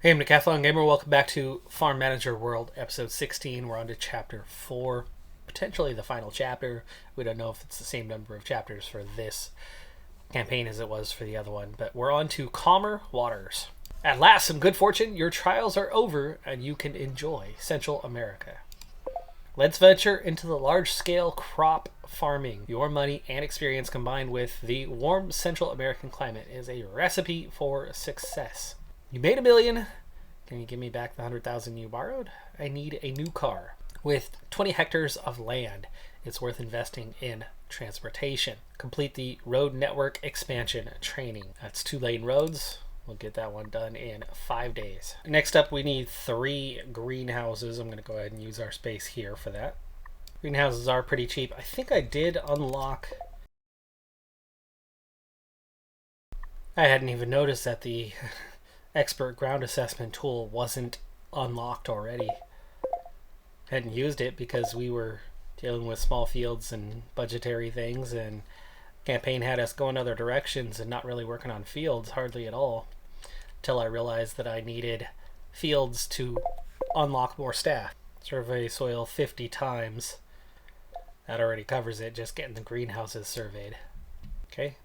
Hey, I'm Decathlon Gamer. Welcome back to Farm Manager World, episode 16. We're on to chapter 4, potentially the final chapter. We don't know if it's the same number of chapters for this campaign as it was for the other one, but we're on to calmer waters. At last, some good fortune. Your trials are over and you can enjoy Central America. Let's venture into the large-scale crop farming. Your money and experience combined with the warm Central American climate is a recipe for success. You made $1 million. Can you give me back the 100,000 you borrowed? I need a new car. With 20 hectares of land, it's worth investing in transportation. Complete the road network expansion training. That's 2-lane roads. We'll get that one done in 5 days. Next up, we need 3 greenhouses. I'm going to go ahead and use our space here for that. Greenhouses are pretty cheap. I think I did unlock... I hadn't even noticed that the expert ground assessment tool wasn't unlocked already. Hadn't used it because we were dealing with small fields and budgetary things, and campaign had us going other directions and not really working on fields hardly at all, till I realized that I needed fields to unlock more staff. Survey soil 50 times. That already covers it, just getting the greenhouses surveyed. Okay,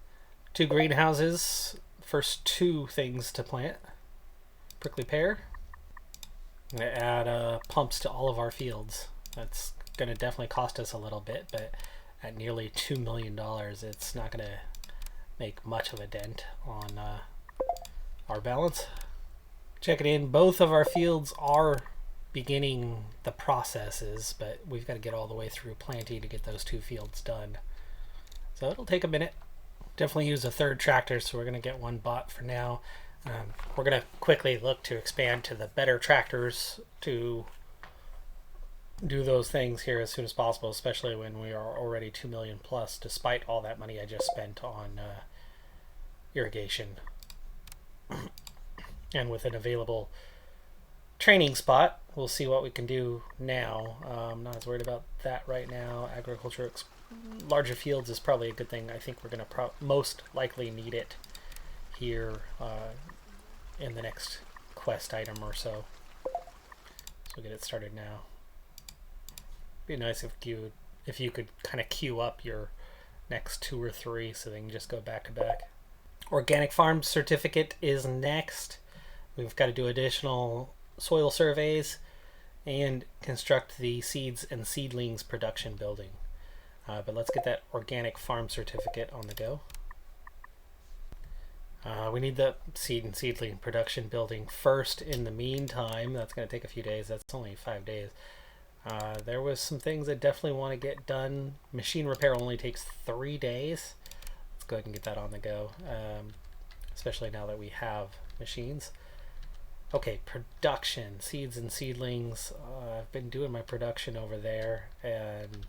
2 greenhouses. First 2 things to plant. Prickly pear. I'm going to add pumps to all of our fields. That's going to definitely cost us a little bit, but at nearly $2 million, it's not going to make much of a dent on our balance. Checking in, both of our fields are beginning the processes, but we've got to get all the way through planting to get those 2 fields done. So it'll take a minute. Definitely use a 3rd tractor, so we're going to get one bought for now. We're going to quickly look to expand to the better tractors to do those things here as soon as possible, especially when we are already 2 million plus, despite all that money I just spent on irrigation. And with an available training spot, we'll see what we can do now. I'm not as worried about that right now. Agriculture, larger fields is probably a good thing. I think we're going to most likely need it here in the next quest item or so. So we'll get it started now. Be nice if you could kind of queue up your next 2 or 3 so they can just go back to back. Organic farm certificate is next. We've got to do additional soil surveys and construct the seeds and seedlings production building. But let's get that organic farm certificate on the go. We need the seed and seedling production building first. In the meantime, that's going to take a few days. That's only 5 days. There was some things I definitely want to get done. Machine repair only takes 3 days. Let's go ahead and get that on the go, especially now that we have machines. Okay, production, seeds and seedlings. I've been doing my production over there, and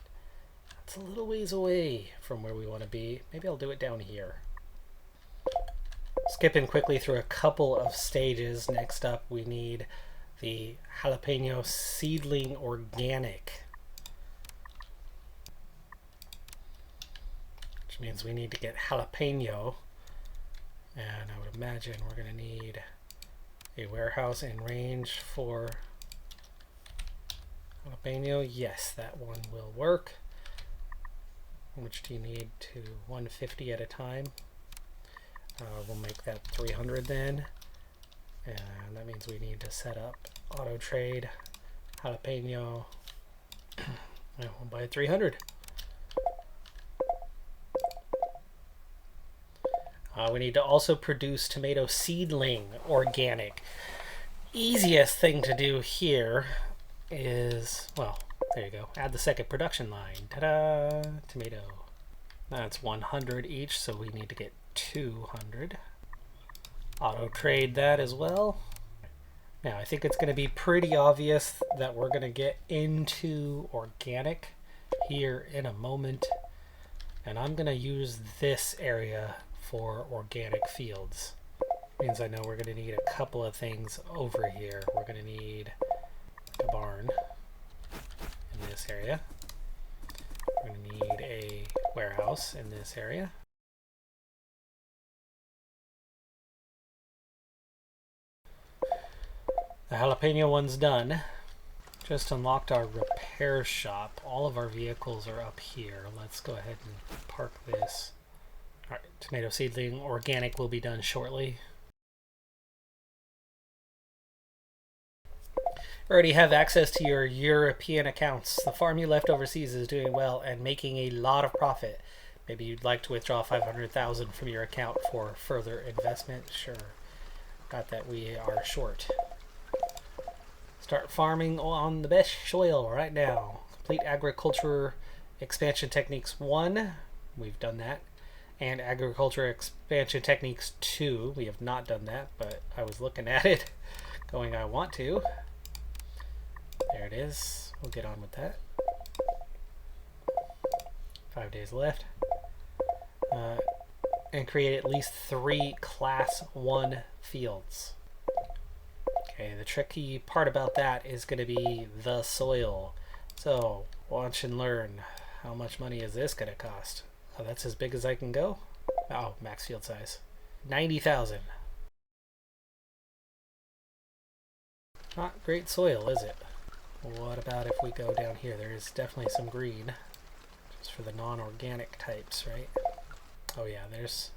it's a little ways away from where we want to be. Maybe I'll do it down here. Skipping quickly through a couple of stages. Next up, we need the jalapeno seedling organic, which means we need to get jalapeno, and I would imagine we're going to need a warehouse in range for jalapeno. Yes, that one will work. How much do you need? To 150 at a time. We'll make that 300 then, and that means we need to set up auto trade jalapeno. We'll buy 300. We need to also produce tomato seedling organic. Easiest thing to do here is, well, there you go. Add the second production line. Ta-da! Tomato. That's 100 each, so we need to get 200. Auto trade that as well. Now, I think it's going to be pretty obvious that we're going to get into organic here in a moment. And I'm going to use this area for organic fields. Means I know we're going to need a couple of things over here. We're going to need a barn in this area. We're going to need a warehouse in this area. The jalapeno one's done. Just unlocked our repair shop. All of our vehicles are up here. Let's go ahead and park this. All right, tomato seedling organic will be done shortly. Already have access to your European accounts. The farm you left overseas is doing well and making a lot of profit. Maybe you'd like to withdraw 500,000 from your account for further investment. Sure. Got that we are short. Start farming on the best soil right now. Complete agriculture expansion techniques 1. We've done that. And agriculture expansion techniques 2. We have not done that, but I was looking at it going, I want to. There it is. We'll get on with that. 5 days left. And create at least 3 class 1 fields. Okay, the tricky part about that is going to be the soil. So, watch and learn. How much money is this going to cost? Oh, that's as big as I can go? Oh, max field size. 90,000. Not great soil, is it? What about if we go down here? There is definitely some green. Just for the non-organic types, right? Oh yeah, there's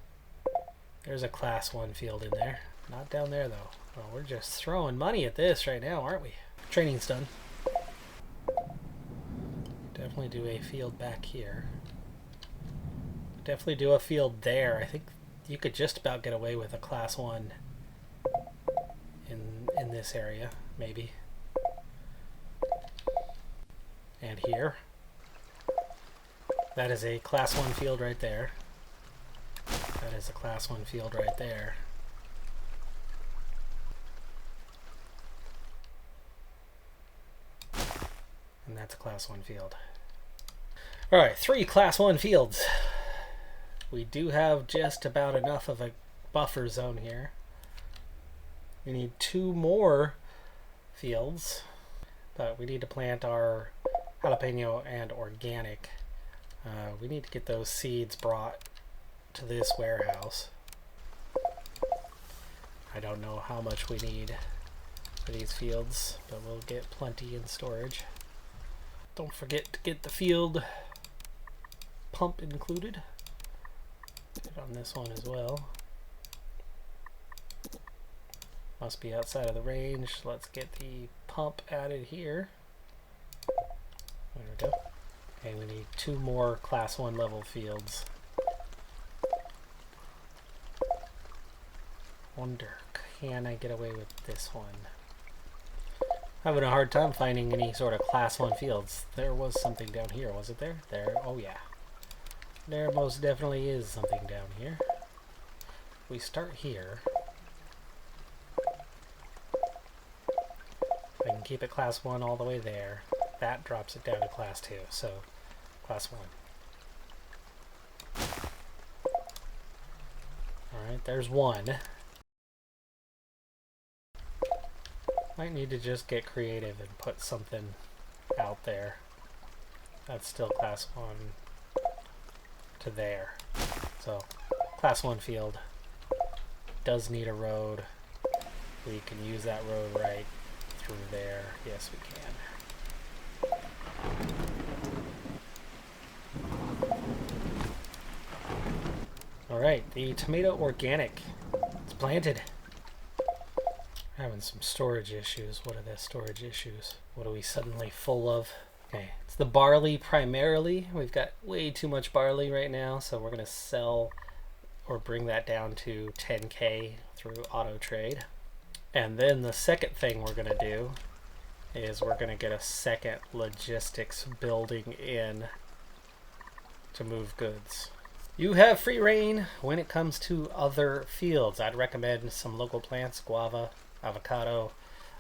a class 1 field in there. Not down there though. Well, we're just throwing money at this right now, aren't we? Training's done. Definitely do a field back here. Definitely do a field there. I think you could just about get away with a class 1 in this area, maybe. And here. That is a class 1 field right there. That is a class 1 field right there. And that's a class 1 field. Alright, 3 class 1 fields. We do have just about enough of a buffer zone here. We need 2 more fields, but we need to plant our jalapeno and organic. We need to get those seeds brought to this warehouse. I don't know how much we need for these fields, but we'll get plenty in storage. Don't forget to get the field pump included. Get on this one as well. Must be outside of the range. Let's get the pump added here. There we go. Okay, we need 2 more class 1 level fields. Wonder, can I get away with this one? Having a hard time finding any sort of class 1 fields. There was something down here, was it there? There, oh yeah. There most definitely is something down here. We start here. I can keep it class 1 all the way there. That drops it down to class 2, so class 1. Alright, there's 1. Might need to just get creative and put something out there. That's still class 1 to there. So, class 1 field does need a road. We can use that road right through there. Yes, we can. Alright, the tomato organic. It's planted. Having some storage issues. What are the storage issues? What are we suddenly full of? Okay, it's the barley primarily. We've got way too much barley right now, so we're going to sell or bring that down to 10K through auto trade. And then the second thing we're going to do is we're going to get a second logistics building in to move goods. You have free reign when it comes to other fields. I'd recommend some local plants, guava, avocado,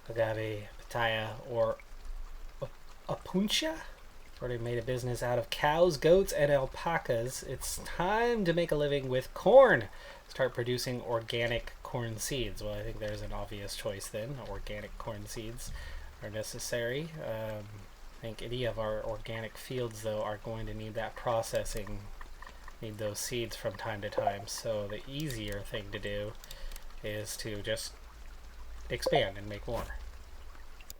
agave, pitaya, or apuncha. Already made a business out of cows, goats, and alpacas. It's time to make a living with corn. Start producing organic corn seeds. Well, I think there's an obvious choice then. Organic corn seeds are necessary. I think any of our organic fields, though, are going to need that processing, need those seeds from time to time. So the easier thing to do is to just expand and make more.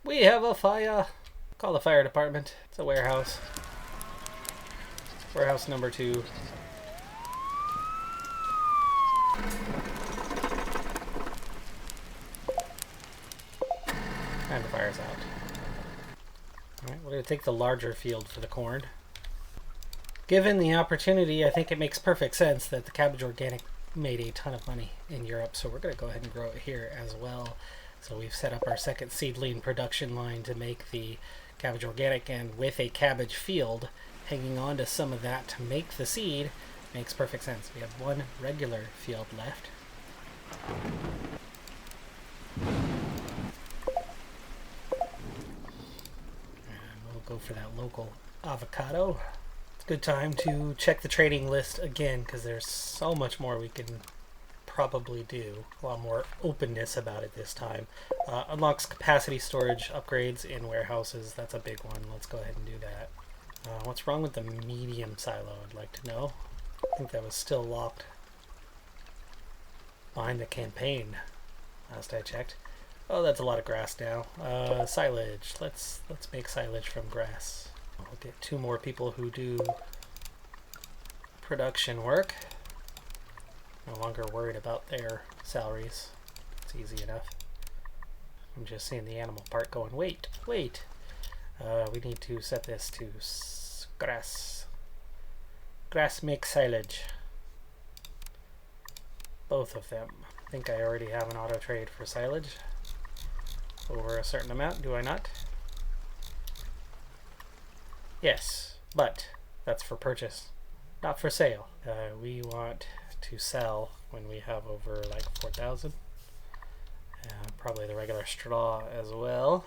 We have a fire. Call the fire department. It's a warehouse. Warehouse number 2. And the fire's out. Alright, we're going to take the larger field for the corn. Given the opportunity, I think it makes perfect sense that the cabbage organic made a ton of money in Europe, so we're going to go ahead and grow it here as well. So we've set up our second seedling production line to make the cabbage organic, and with a cabbage field hanging on to some of that to make the seed, makes perfect sense. We have one regular field left. And we'll go for that local avocado. It's a good time to check the trading list again, because there's so much more we can probably do. A lot more openness about it this time. Unlocks capacity storage upgrades in warehouses. That's a big one. Let's go ahead and do that. What's wrong with the medium silo? I'd like to know. I think that was still locked behind the campaign last I checked. Oh, that's a lot of grass now. Silage. Let's make silage from grass. We'll get 2 more people who do production work. No longer worried about their salaries. It's easy enough. I'm just seeing the animal part going, wait. We need to set this to grass. Grass makes silage. Both of them. I think I already have an auto trade for silage. Over a certain amount, do I not? Yes, but that's for purchase, not for sale. We want to sell when we have over like 4,000. Probably the regular straw as well.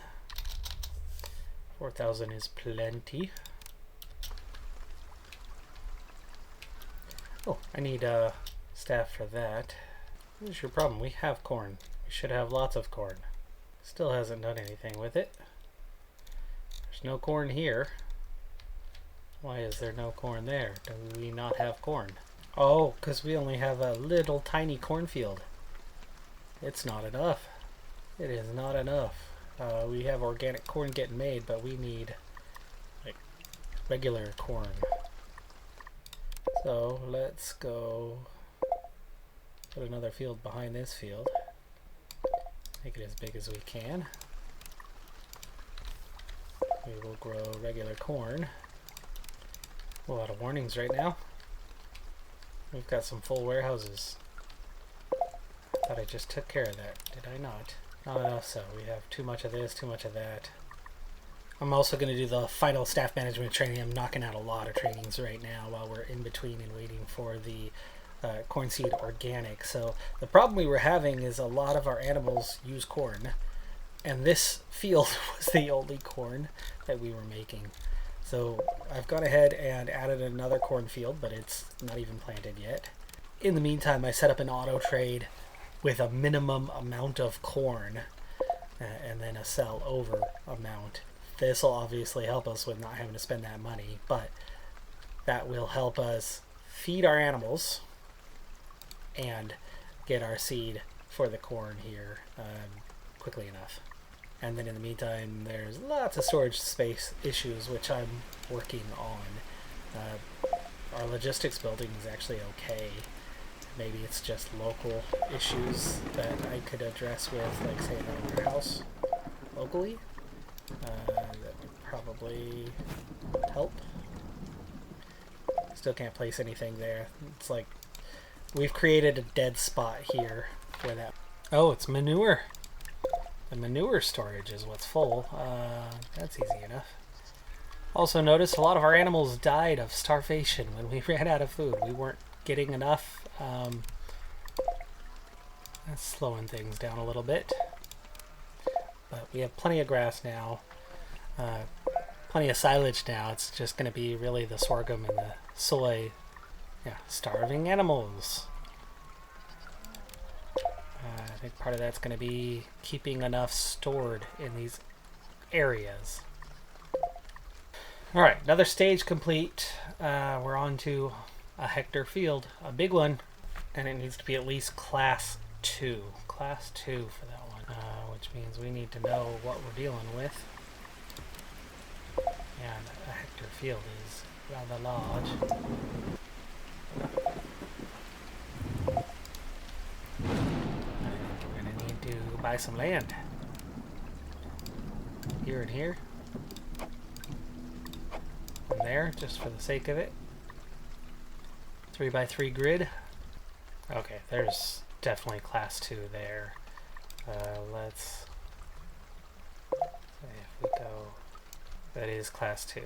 4,000 is plenty. Oh, I need staff for that. What's your problem? We have corn. We should have lots of corn. Still hasn't done anything with it. There's no corn here. Why is there no corn there? Do we not have corn? Oh, because we only have a little tiny cornfield. It's not enough. It is not enough. We have organic corn getting made, but we need like regular corn. So let's go put another field behind this field. Make it as big as we can. We will grow regular corn. A lot of warnings right now. We've got some full warehouses. I thought I just took care of that. Did I not? Not enough so. We have too much of this, too much of that. I'm also going to do the final staff management training. I'm knocking out a lot of trainings right now while we're in between and waiting for the corn seed organic. So the problem we were having is a lot of our animals use corn, and this field was the only corn that we were making. So I've gone ahead and added another cornfield, but it's not even planted yet. In the meantime, I set up an auto trade with a minimum amount of corn and then a sell over amount. This will obviously help us with not having to spend that money, but that will help us feed our animals and get our seed for the corn here quickly enough. And then in the meantime, there's lots of storage space issues, which I'm working on. Our logistics building is actually okay. Maybe it's just local issues that I could address with, like, say, the warehouse locally. That would probably help. Still can't place anything there. It's like we've created a dead spot here where that... Oh, it's manure. The manure storage is what's full. That's easy enough. Also noticed a lot of our animals died of starvation when we ran out of food. We weren't getting enough. That's slowing things down a little bit. But we have plenty of grass now. Plenty of silage now. It's just going to be really the sorghum and the soy. Yeah, starving animals. I think part of that's going to be keeping enough stored in these areas. Alright, another stage complete. We're on to a hectare field, a big one, and it needs to be at least class 2. Class 2 for that one, which means we need to know what we're dealing with. And a hectare field is rather large. We're going to need to buy some land. Here and here. And there, just for the sake of it. 3x3 grid. Okay, there's definitely class 2 there. Let's say if we go, that is class 2.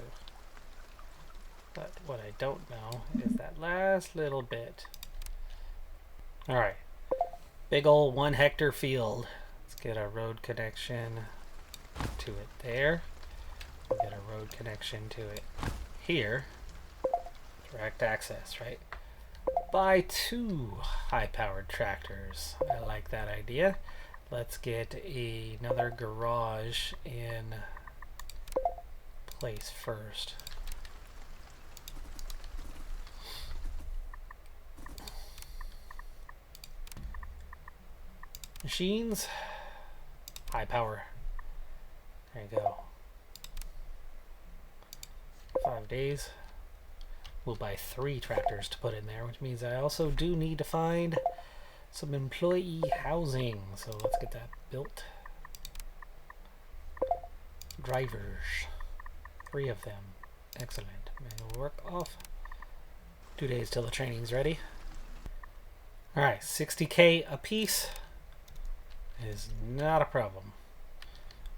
But what I don't know is that last little bit. Alright, big ol' 1 hectare field. Let's get a road connection to it there. We'll get a road connection to it here. Direct access, right? Buy 2 high-powered tractors. I like that idea. Let's get another garage in place first. Machines, high power. There you go. 5 days. We'll buy 3 tractors to put in there, which means I also do need to find some employee housing. So let's get that built. Drivers. 3 of them. Excellent. Manual work off. 2 days till the training's ready. Alright, 60K a piece is not a problem.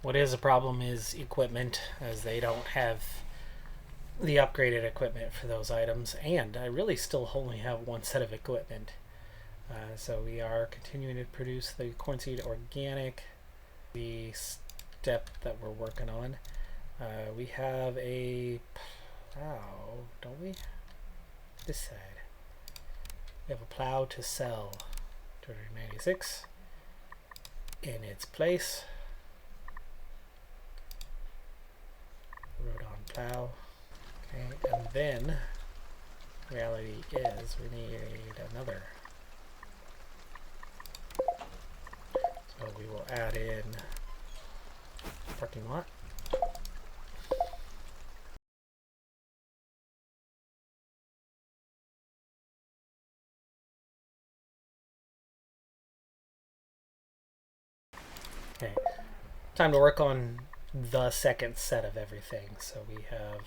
What is a problem is equipment, as they don't have the upgraded equipment for those items, and I really still only have 1 set of equipment. So we are continuing to produce the corn seed organic. The step that we're working on, we have a plow, don't we? This side. We have a plow to sell. 296 in its place. Rode on plow. Okay, and then reality is we need another. So we will add in parking lot. Okay, time to work on the second set of everything. So we have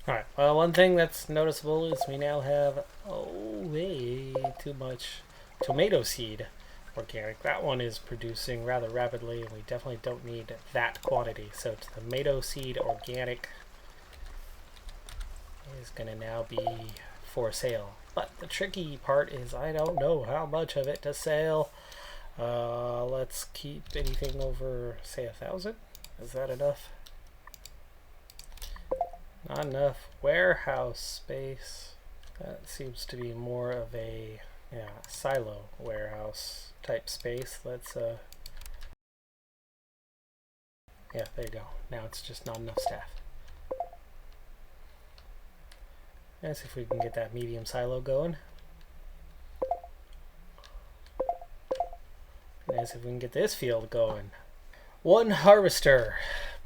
Alright, well, one thing that's noticeable is we now have way too much tomato seed organic. That one is producing rather rapidly, and we definitely don't need that quantity. So tomato seed organic is going to now be for sale. But the tricky part is I don't know how much of it to sell. Let's keep anything over, say, 1,000. Is that enough? Not enough warehouse space. That seems to be more of a silo warehouse type space. Let's yeah, there you go. Now it's just not enough staff. Let's see if we can get that medium silo going. Let's see if we can get this field going. 1 harvester.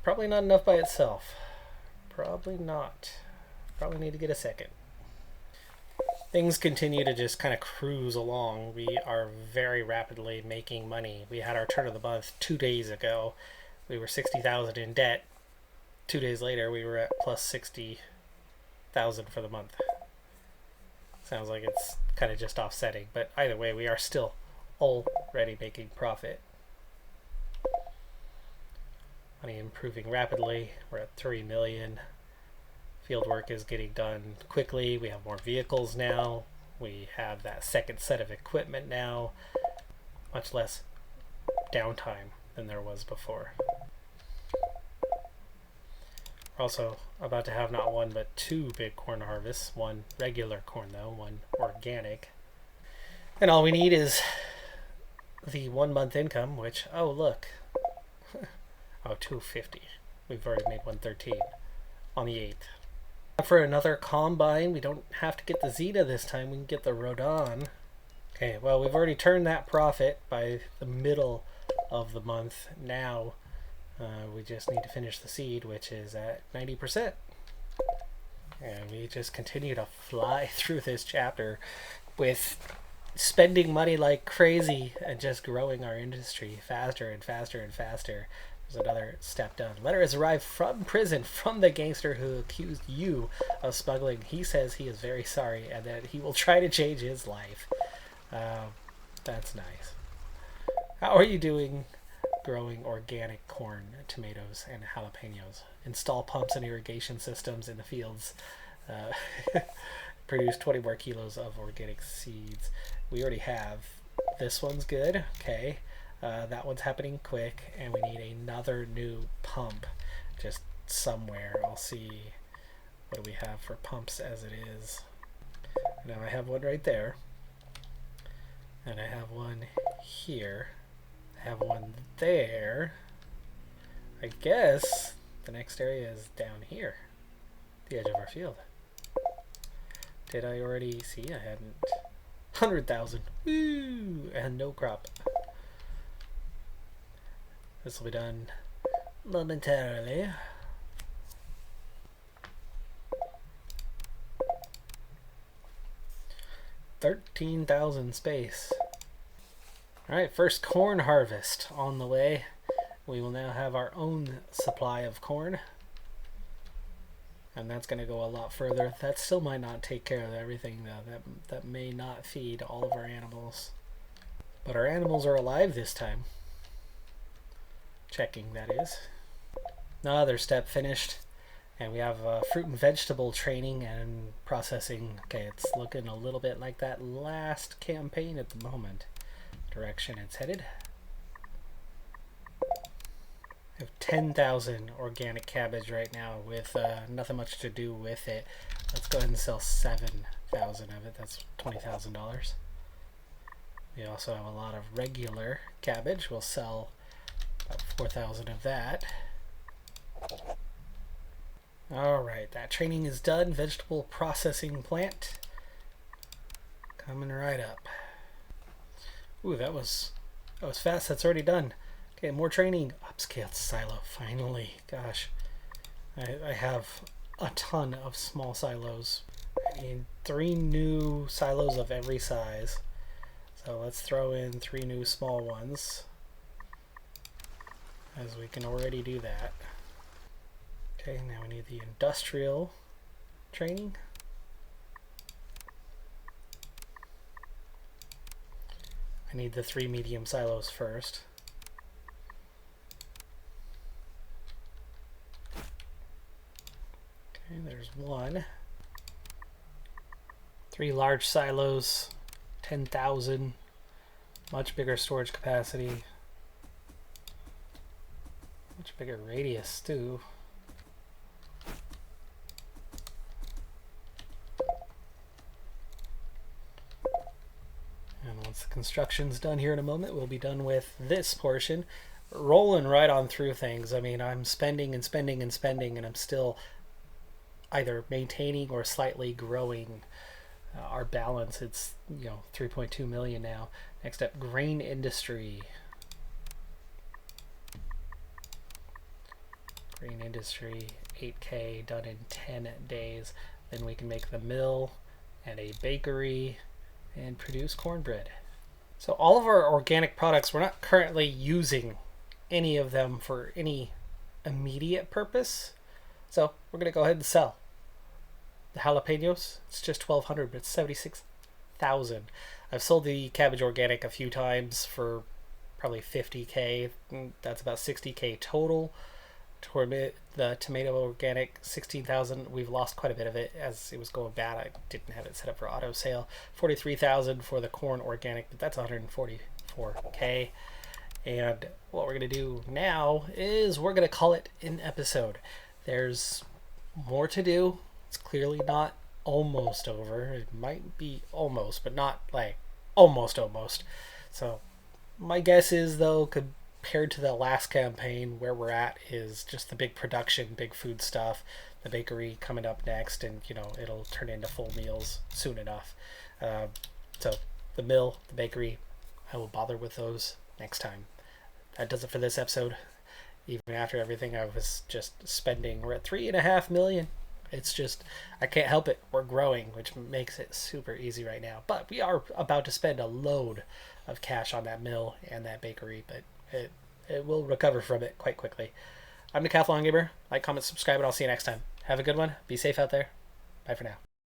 Probably not enough by itself. Probably not. Probably need to get a second. Things continue to just kind of cruise along. We are very rapidly making money. We had our turn of the month 2 days ago. We were 60,000 in debt. 2 days later, we were at plus 60,000 for the month. Sounds like it's kind of just offsetting, but either way, we are still already making profit. Money improving rapidly. We're at 3 million. Field work is getting done quickly. We have more vehicles now. We have that second set of equipment now. Much less downtime than there was before. We're also about to have not 1 but 2 big corn harvests. 1 regular corn though, 1 organic. And all we need is the 1 month income, which, oh look, oh, 250. We've already made 113 on the 8th. For another combine, we don't have to get the Zeta this time, we can get the Rodon. Okay, well, we've already turned that profit by the middle of the month. Now we just need to finish the seed, which is at 90%. And we just continue to fly through this chapter with spending money like crazy and just growing our industry faster and faster and faster. There's another step done. Letter has arrived from prison from the gangster who accused you of smuggling. He says he is very sorry and that he will try to change his life. That's nice. How are you doing growing organic corn, tomatoes, and jalapenos? Install pumps and irrigation systems in the fields. Produce 20 more kilos of organic seeds. We already have. This one's good. Okay. That one's happening quick, and we need another new pump just somewhere. I'll see what do we have for pumps as it is. Now I have one right there, and I have one here. I have one there. I guess the next area is down here, the edge of our field. Did I already see? I hadn't. 100,000. Woo! And no crop. This will be done momentarily. 13,000 space. Alright, first corn harvest on the way. We will now have our own supply of corn. And that's going to go a lot further. That still might not take care of everything, though. That may not feed all of our animals. But our animals are alive this time. Checking, that is. Another step finished. And we have fruit and vegetable training and processing. Okay, it's looking a little bit like that last campaign at the moment. Direction it's headed. I have 10,000 organic cabbage right now with nothing much to do with it. Let's go ahead and sell 7,000 of it. That's $20,000. We also have a lot of regular cabbage. We'll sell about 4,000 of that. Alright, that training is done. Vegetable processing plant. Coming right up. Ooh, that was fast. That's already done. Okay, more training. Upscaled silo, finally. Gosh. I have a ton of small silos. I need 3 new silos of every size. So let's throw in 3 new small ones, as we can already do that. Okay, now we need the industrial training. I need the 3 medium silos first. Okay, there's 1. 3 large silos, 10,000, much bigger storage capacity, much bigger radius too. And once the construction's done here in a moment, we'll be done with this portion. Rolling right on through things. I mean, I'm spending and spending and spending, and I'm still either maintaining or slightly growing our balance. It's 3.2 million now. Next up, grain industry. Grain industry, 8K done in 10 days. Then we can make the mill and a bakery and produce cornbread. So all of our organic products, we're not currently using any of them for any immediate purpose. So we're going to go ahead and sell. The jalapenos, it's just 1,200, but it's 76,000. I've sold the cabbage organic a few times for probably 50K. That's about 60K total. The tomato organic, 16,000. We've lost quite a bit of it as it was going bad. I didn't have it set up for auto sale. 43,000 for the corn organic, but that's 144K. And what we're going to do now is we're going to call it an episode. There's more to do. It's clearly not almost over. It might be almost, but not like almost. So My guess is, though, compared to the last campaign, where we're at is just the big production, big food stuff, the bakery coming up next, and it'll turn into full meals soon enough. Uh, so the mill, the bakery, I will bother with those next time. That does it for this episode. Even after everything I was just spending, we're at 3.5 million. It's just, I can't help it. We're growing, which makes it super easy right now. But we are about to spend a load of cash on that mill and that bakery, but it will recover from it quite quickly. I'm Decathlon Gamer. Like, comment, subscribe, and I'll see you next time. Have a good one. Be safe out there. Bye for now.